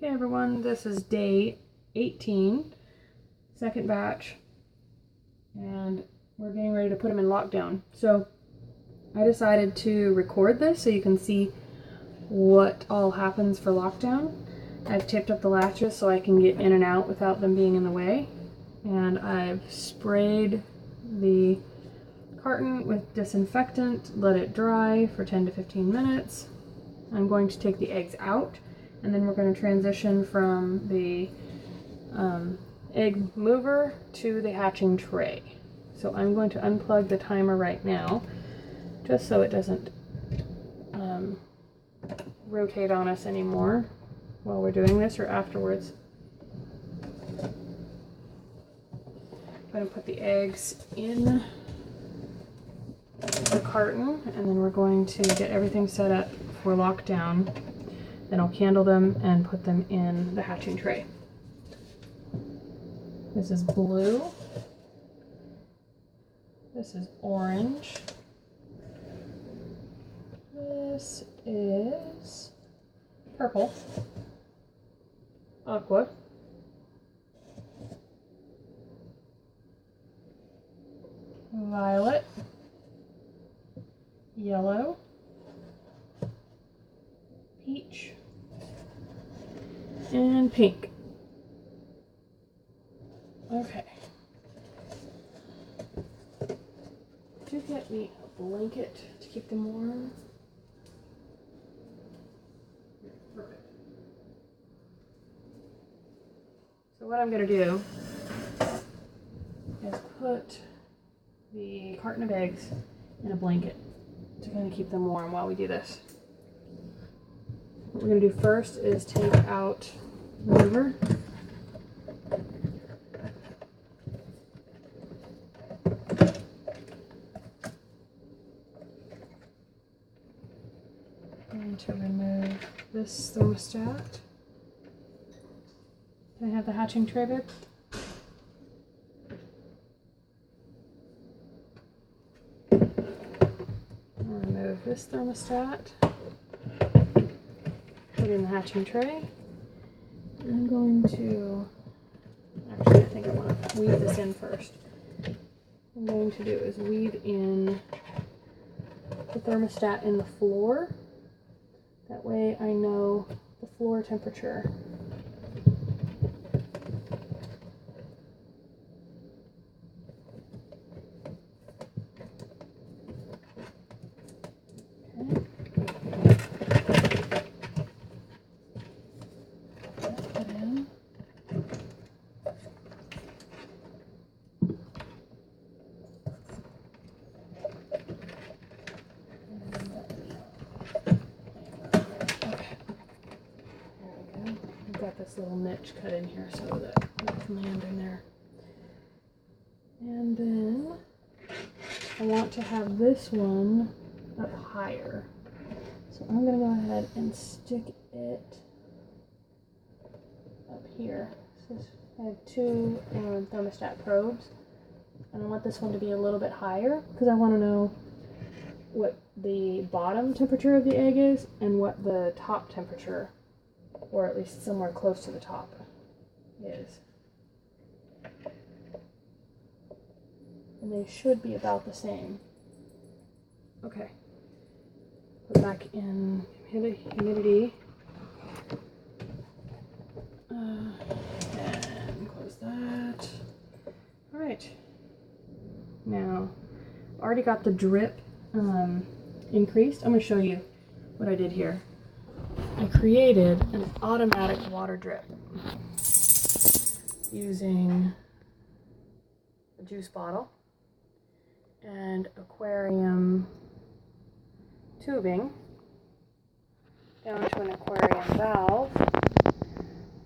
Hey everyone, this is day 18, second batch, and we're getting ready to put them in lockdown. So I decided to record this so you can see what all happens for lockdown. I've taped up the latches so I can get in and out without them being in the way, and I've sprayed the carton with disinfectant, let it dry for 10 to 15 minutes. I'm going to take the eggs out, and then we're going to transition from the egg mover to the hatching tray. So I'm going to unplug the timer right now, just so it doesn't rotate on us anymore while we're doing this or afterwards. I'm going to put the eggs in the carton, and then we're going to get everything set up for lockdown. Then I'll candle them and put them in the hatching tray. This is blue. This is orange. This is purple. Aqua. Violet. Yellow. Peach. And pink. Okay. Could you get me a blanket to keep them warm? Perfect. So what I'm going to do is put the carton of eggs in a blanket to kind of keep them warm while we do this. What we're going to do first is take out the mover. And to remove this thermostat. Can I have the hatching tray, babe? I'll remove this thermostat. Put in the hatching tray. I'm going to, actually I think I want to weave this in first. What I'm going to do is weave in the thermostat in the floor. That way I know the floor temperature. This little niche cut in here so that it can land in there. And then I want to have this one up higher. So I'm going to go ahead and stick it up here. So I have two thermostat probes, and I want this one to be a little bit higher because I want to know what the bottom temperature of the egg is and what the top temperature, or at least somewhere close to the top, is. And they should be about the same. Okay. Put back in humidity. And close that. Alright. Now, I've already got the drip increased. I'm going to show you what I did here. I created an automatic water drip using a juice bottle and aquarium tubing down to an aquarium valve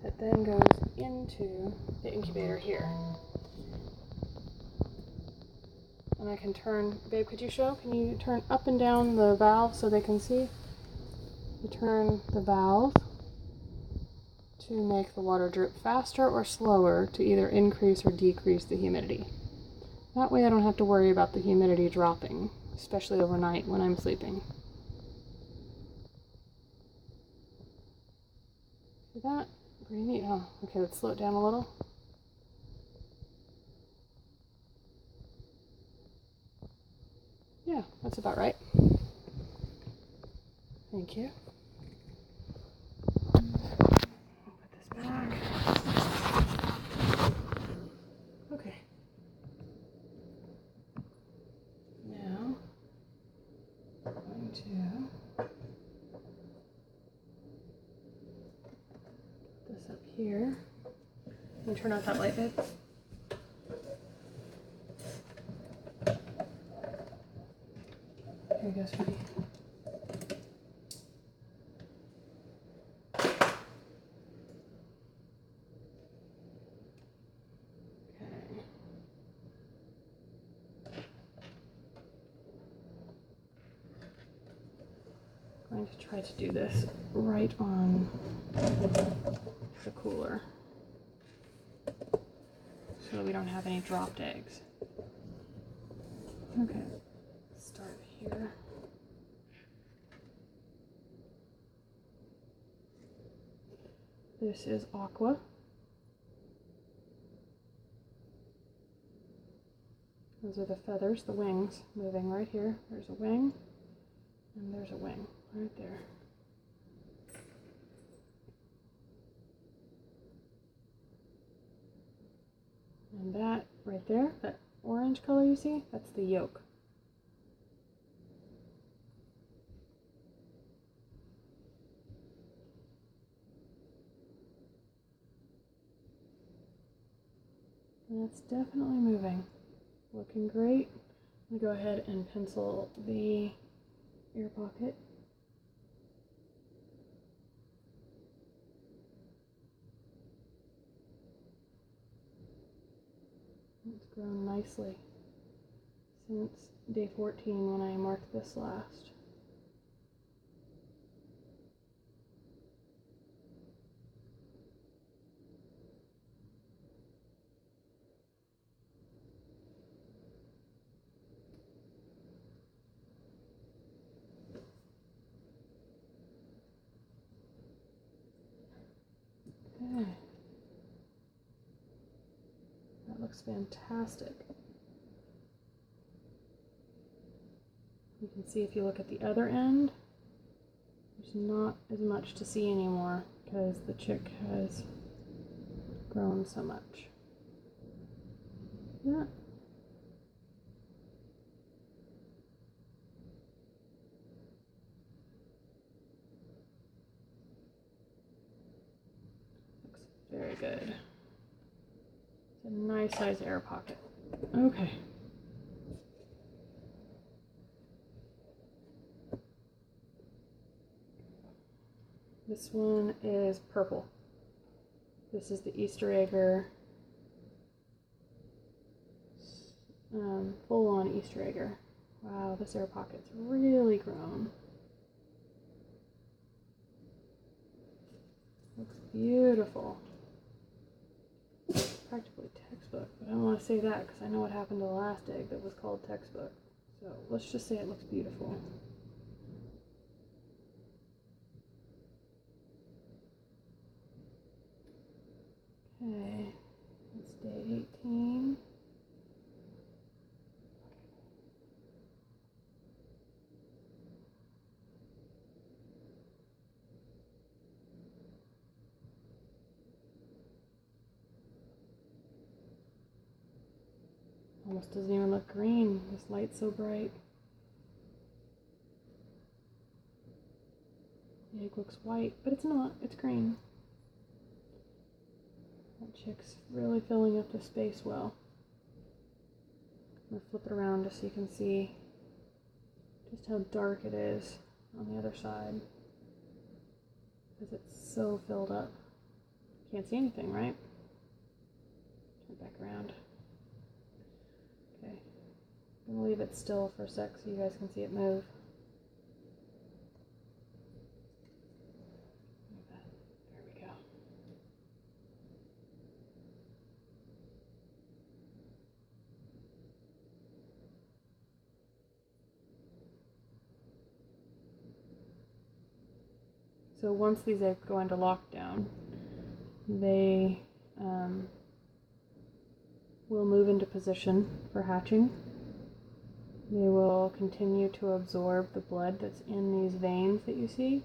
that then goes into the incubator here. And I can turn, babe, could you show? Can you turn up and down the valve so they can see? You turn the valve to make the water drip faster or slower to either increase or decrease the humidity. That way I don't have to worry about the humidity dropping, especially overnight when I'm sleeping. See that? Pretty neat, huh? Okay, let's slow it down a little. Yeah, that's about right. Thank you. Put this back. Okay. Now, I'm going to put this up here. And turn out that light, babe. Here you go, sweetie. I'm going to try to do this right on the cooler so that we don't have any dropped eggs. Okay, start here. This is aqua. Those are the feathers, the wings, moving right here. There's a wing, and there's a wing right there. And that right there, that orange color you see, that's the yolk. And it's definitely moving. Looking great. I'm going to go ahead and pencil the ear pocket. It's grown nicely since day 14 when I marked this last. Okay. That looks fantastic. You can see if you look at the other end, there's not as much to see anymore because the chick has grown so much. Yeah. Looks very good. It's a nice size air pocket. Okay. This one is purple. This is the Easter egger, full-on Easter egger. Wow, this air pocket's really grown. Looks beautiful. Practically textbook, but I don't want to say that because I know what happened to the last egg that was called textbook. So let's just say it looks beautiful. Okay, it's day 18. Almost doesn't even look green. This light's so bright. The egg looks white, but it's not. It's green. That chick's really filling up the space well. I'm going to flip it around just so you can see just how dark it is on the other side. Because it's so filled up. Can't see anything, right? Turn it back around. Okay. I'm going to leave it still for a sec so you guys can see it move. There we go. So once these eggs go into lockdown, they will move into position for hatching. They will continue to absorb the blood that's in these veins that you see.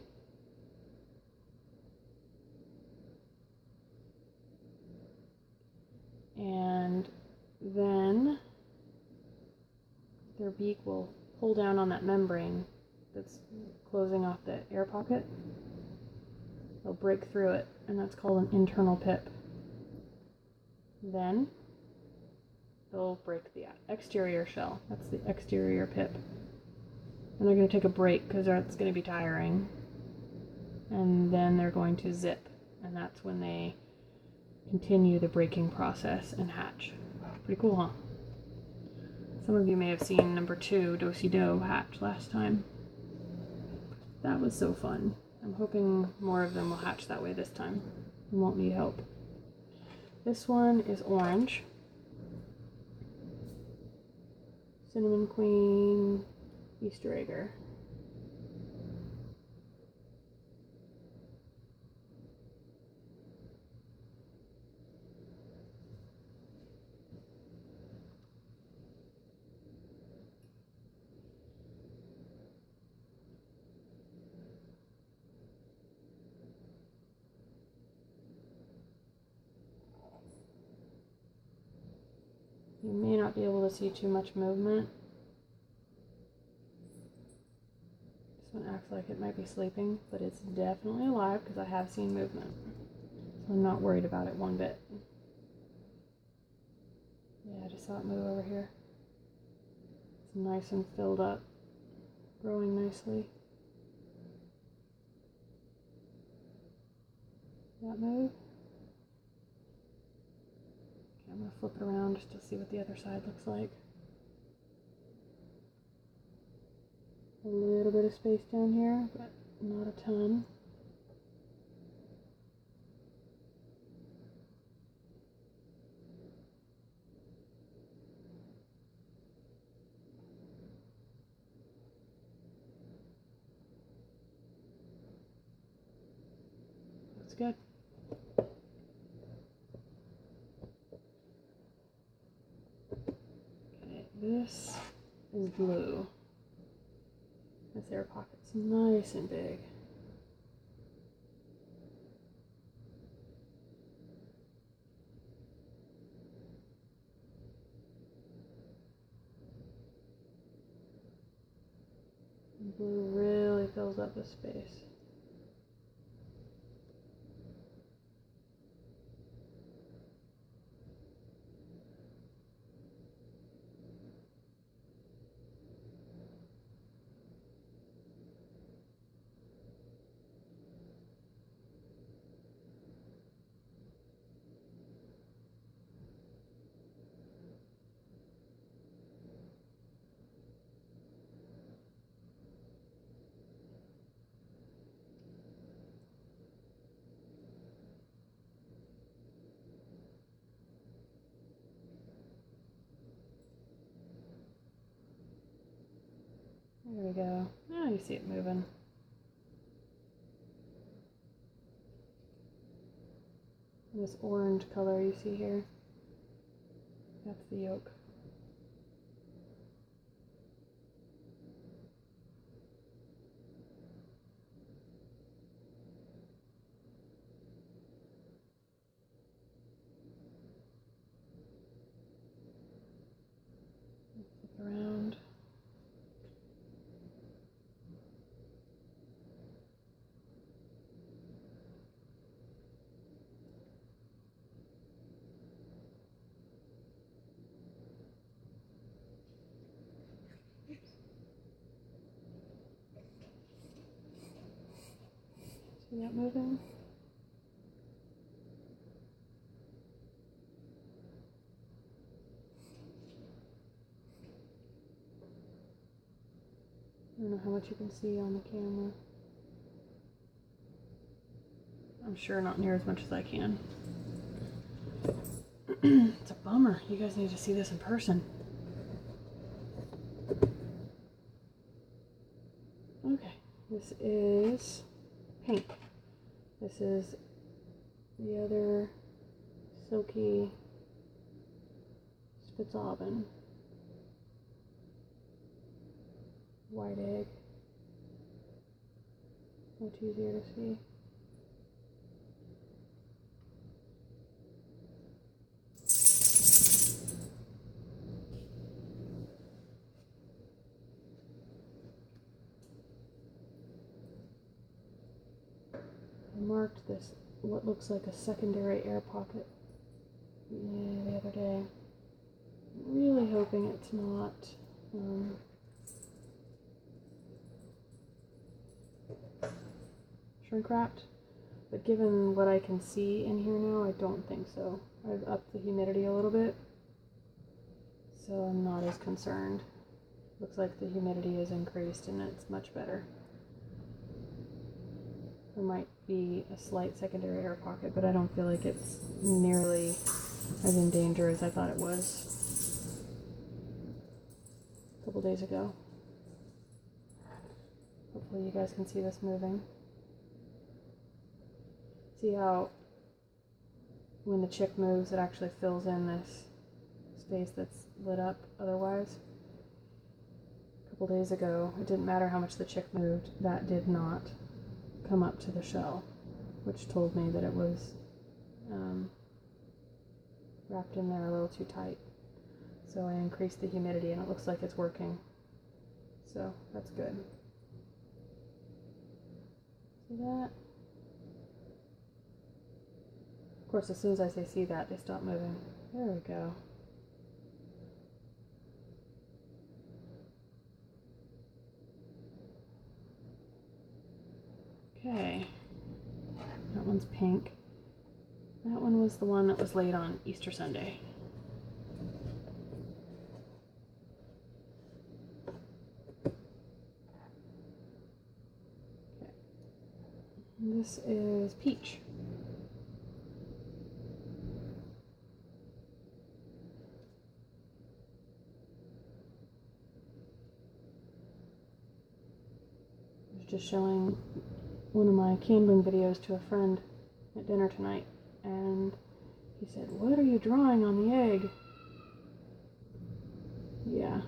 And then their beak will pull down on that membrane that's closing off the air pocket. They'll break through it, and that's called an internal pip. Then they'll break the exterior shell. That's the exterior pip. And they're going to take a break because that's going to be tiring. And then they're going to zip, and that's when they continue the breaking process and hatch. Pretty cool, huh? Some of you may have seen number 2, Do-si-do, hatch last time. That was so fun. I'm hoping more of them will hatch that way this time and won't need help. This one is orange. Cinnamon Queen, Easter egger. You may not be able to see too much movement. This one acts like it might be sleeping, but it's definitely alive because I have seen movement. So I'm not worried about it one bit. Yeah, I just saw it move over here. It's nice and filled up, growing nicely. That move. Okay, I'm going to flip it around just to see what the other side looks like. A little bit of space down here, but not a ton. That's good. Okay, this is blue. This air pocket's nice and big. Blue really fills up the space. There we go. Now you see it moving. This orange color you see here, that's the yolk. Flip around. See that moving? I don't know how much you can see on the camera. I'm sure not near as much as I can. It's a bummer. You guys need to see this in person. Okay, this is pink. This is the other silky Spitzauben, white egg, much easier to see. I marked this, what looks like a secondary air pocket, the other day. Really hoping it's not shrink wrapped, but given what I can see in here now, I don't think so. I've upped the humidity a little bit, so I'm not as concerned. Looks like the humidity is increased and it's much better. There might be a slight secondary air pocket, but I don't feel like it's nearly as in danger as I thought it was a couple days ago. Hopefully you guys can see this moving. See how when the chick moves, it actually fills in this space that's lit up otherwise. A couple days ago, it didn't matter how much the chick moved, that did not come up to the shell, which told me that it was wrapped in there a little too tight. So I increased the humidity and it looks like it's working. So that's good. See that? Of course, as soon as I say see that, they stop moving. There we go. Okay. That one's pink. That one was the one that was laid on Easter Sunday. Okay. This is peach. I was just showing one of my candling videos to a friend at dinner tonight, and he said, "What are you drawing on the egg?" Yeah.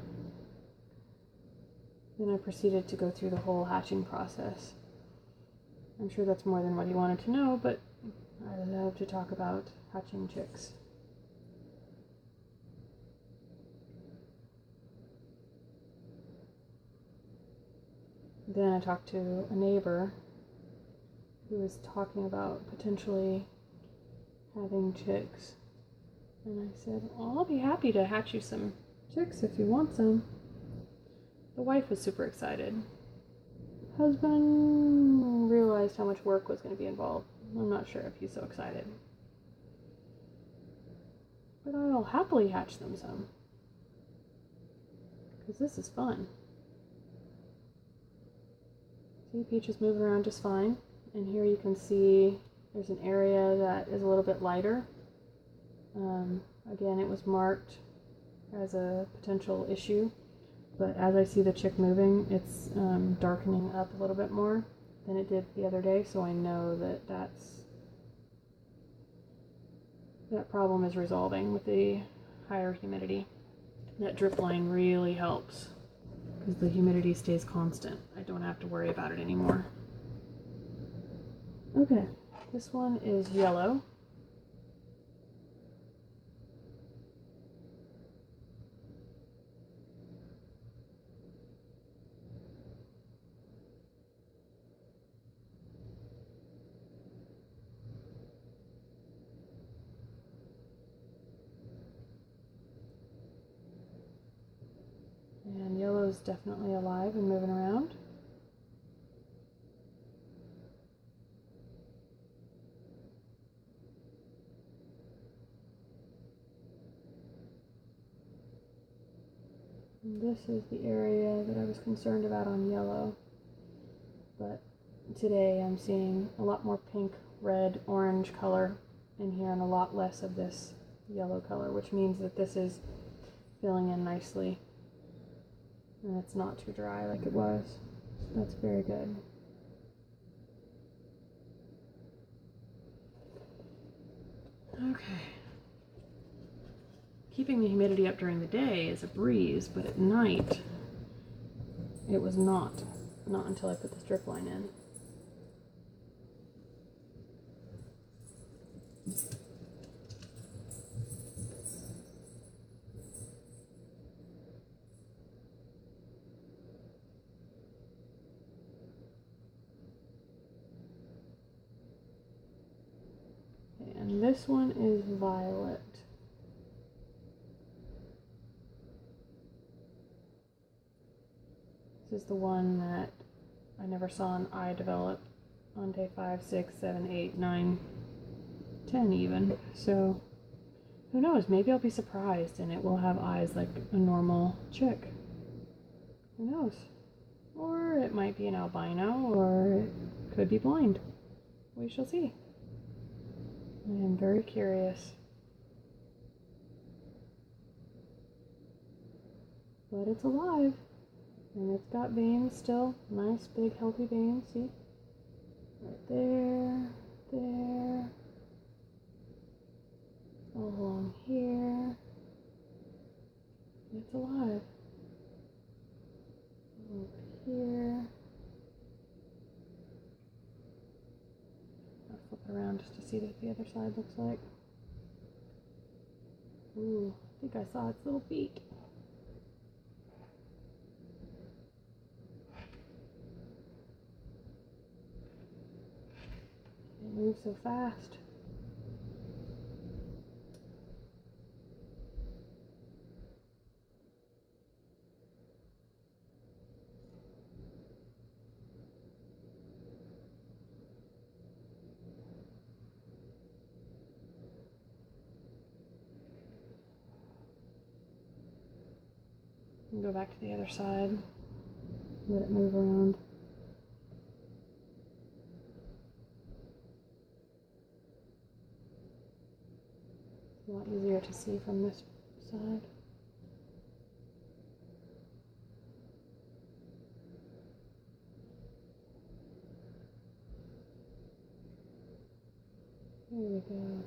Then I proceeded to go through the whole hatching process. I'm sure that's more than what he wanted to know, but I love to talk about hatching chicks. Then I talked to a neighbor who was talking about potentially having chicks. And I said, "Well, I'll be happy to hatch you some chicks if you want some." The wife was super excited. Husband realized how much work was going to be involved. I'm not sure if he's so excited. But I'll happily hatch them some, because this is fun. See, Peach is moving around just fine. And here you can see there's an area that is a little bit lighter. Again, it was marked as a potential issue, but as I see the chick moving, it's darkening up a little bit more than it did the other day, so I know that that problem is resolving with the higher humidity. That drip line really helps because the humidity stays constant. I don't have to worry about it anymore. Okay, this one is yellow. And yellow is definitely alive and moving around. And this is the area that I was concerned about on yellow. But today I'm seeing a lot more pink, red, orange color in here and a lot less of this yellow color, which means that this is filling in nicely. And it's not too dry like it was. So that's very good. Okay. Keeping the humidity up during the day is a breeze, but at night it was not. Not until I put the strip line in. And this one is violet. This is the one that I never saw an eye develop on day 5, 6, 7, 8, 9, 10 even. So who knows, maybe I'll be surprised and it will have eyes like a normal chick. Who knows? Or it might be an albino, or it could be blind. We shall see. I am very curious. But it's alive. And it's got veins still. Nice, big, healthy veins. See? Right there. There. All along here. It's alive. Over here. I'll flip it around just to see what the other side looks like. Ooh, I think I saw its little beak. It moves so fast. And go back to the other side. Let it move around. It's a lot easier to see from this side. There we go.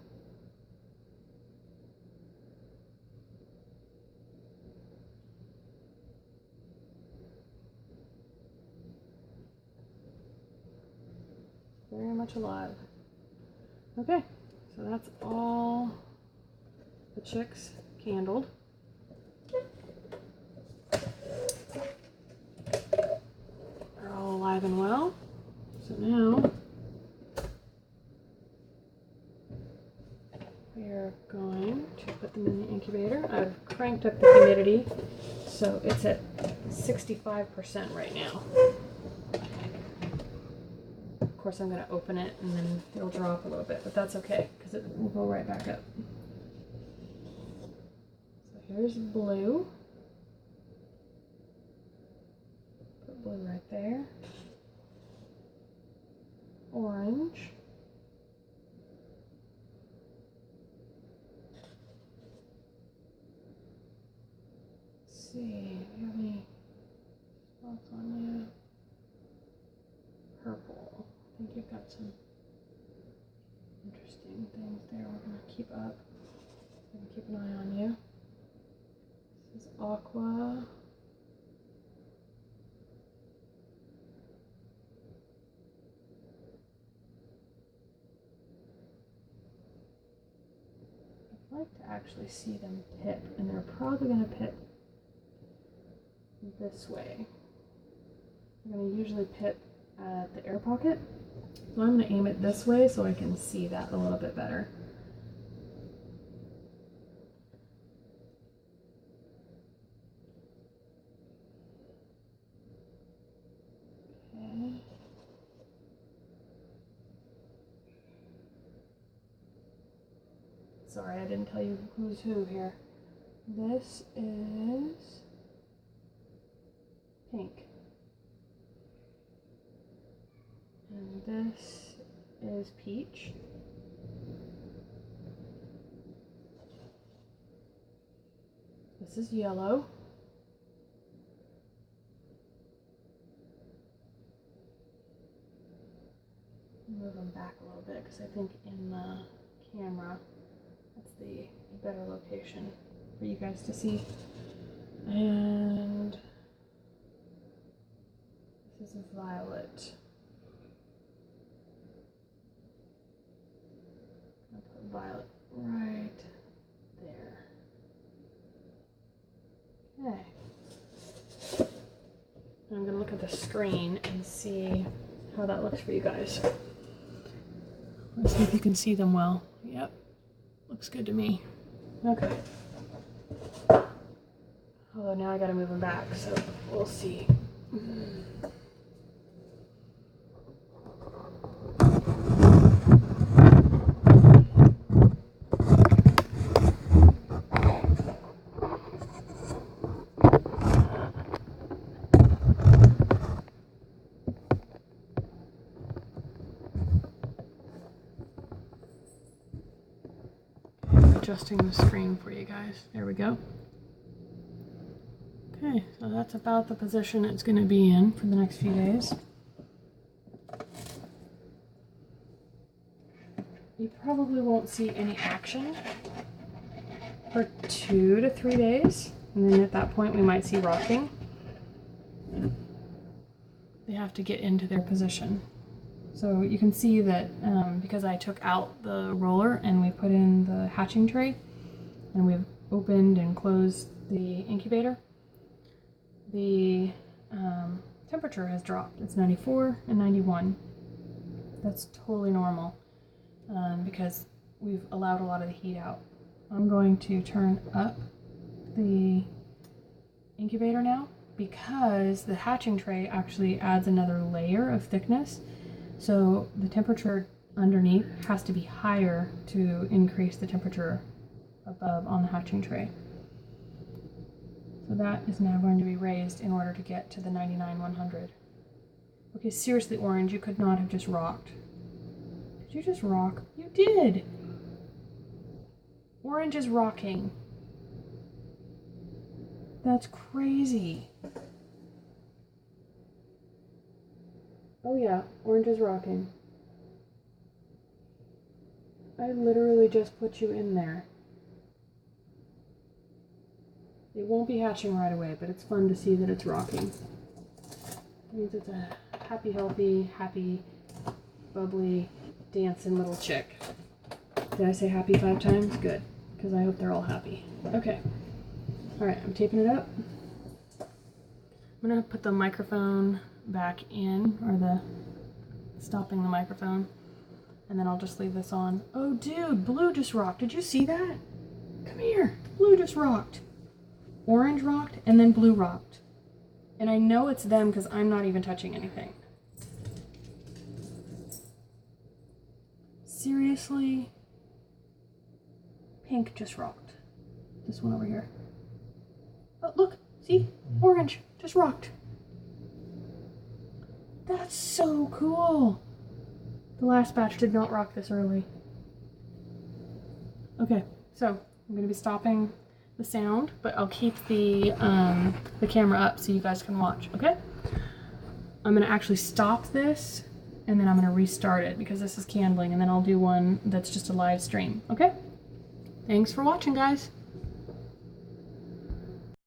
Very much alive. Okay, so that's all the chicks candled. They're all alive and well. So now we are going to put them in the incubator. I've cranked up the humidity, so it's at 65% right now. Of course, I'm going to open it and then it'll drop a little bit, but that's okay because it will go right back up. So here's blue. Put blue right there. Orange. Let's see, do you have any spots on you? Purple. I think you've got some interesting things there we're going to keep up. I'm going to keep an eye on you. This is aqua. I'd like to actually see them pip, and they're probably going to pip this way. They're going to usually pip at the air pocket. So I'm going to aim it this way so I can see that a little bit better. Okay. Sorry, I didn't tell you who's who here. This is pink. And this is peach. This is yellow. Move them back a little bit because I think in the camera That's the better location for you guys to see. And this is a violet. I'll put violet right there. Okay. I'm gonna look at the screen and see how that looks for you guys. Let's see if you can see them well. Yep, looks good to me. Okay. Although now I gotta move them back, so we'll see. Adjusting the screen for you guys. There we go. Okay, so that's about the position it's going to be in for the next few days. You probably won't see any action for 2 to 3 days, and then at that point we might see rocking. They have to get into their position. So you can see that because I took out the roller and we put in the hatching tray and we've opened and closed the incubator, the temperature has dropped. It's 94 and 91. That's totally normal because we've allowed a lot of the heat out. I'm going to turn up the incubator now because the hatching tray actually adds another layer of thickness. So the temperature underneath has to be higher to increase the temperature above on the hatching tray. So that is now going to be raised in order to get to the 99-100. Okay, seriously, Orange, you could not have just rocked. Did you just rock? You did! Orange is rocking. That's crazy. Oh yeah, Orange is rocking. I literally just put you in there. It won't be hatching right away, but it's fun to see that it's rocking. It means it's a happy, healthy, happy, bubbly, dancing little chick. Did I say happy 5 times? Good, because I hope they're all happy. Okay. Alright, I'm taping it up. I'm going to put the microphone back in, or stopping the microphone, and then I'll just leave this on. Oh dude, Blue just rocked. Did you see that? Come here. Blue just rocked. Orange rocked, and then Blue rocked. And I know it's them because I'm not even touching anything. Seriously? Pink just rocked. This one over here. Oh, look. See? Orange just rocked. That's so cool. The last batch did not rock this early. Okay, so I'm going to be stopping the sound, but I'll keep the camera up so you guys can watch, okay? I'm going to actually stop this, and then I'm going to restart it because this is candling, and then I'll do one that's just a live stream, okay? Thanks for watching, guys.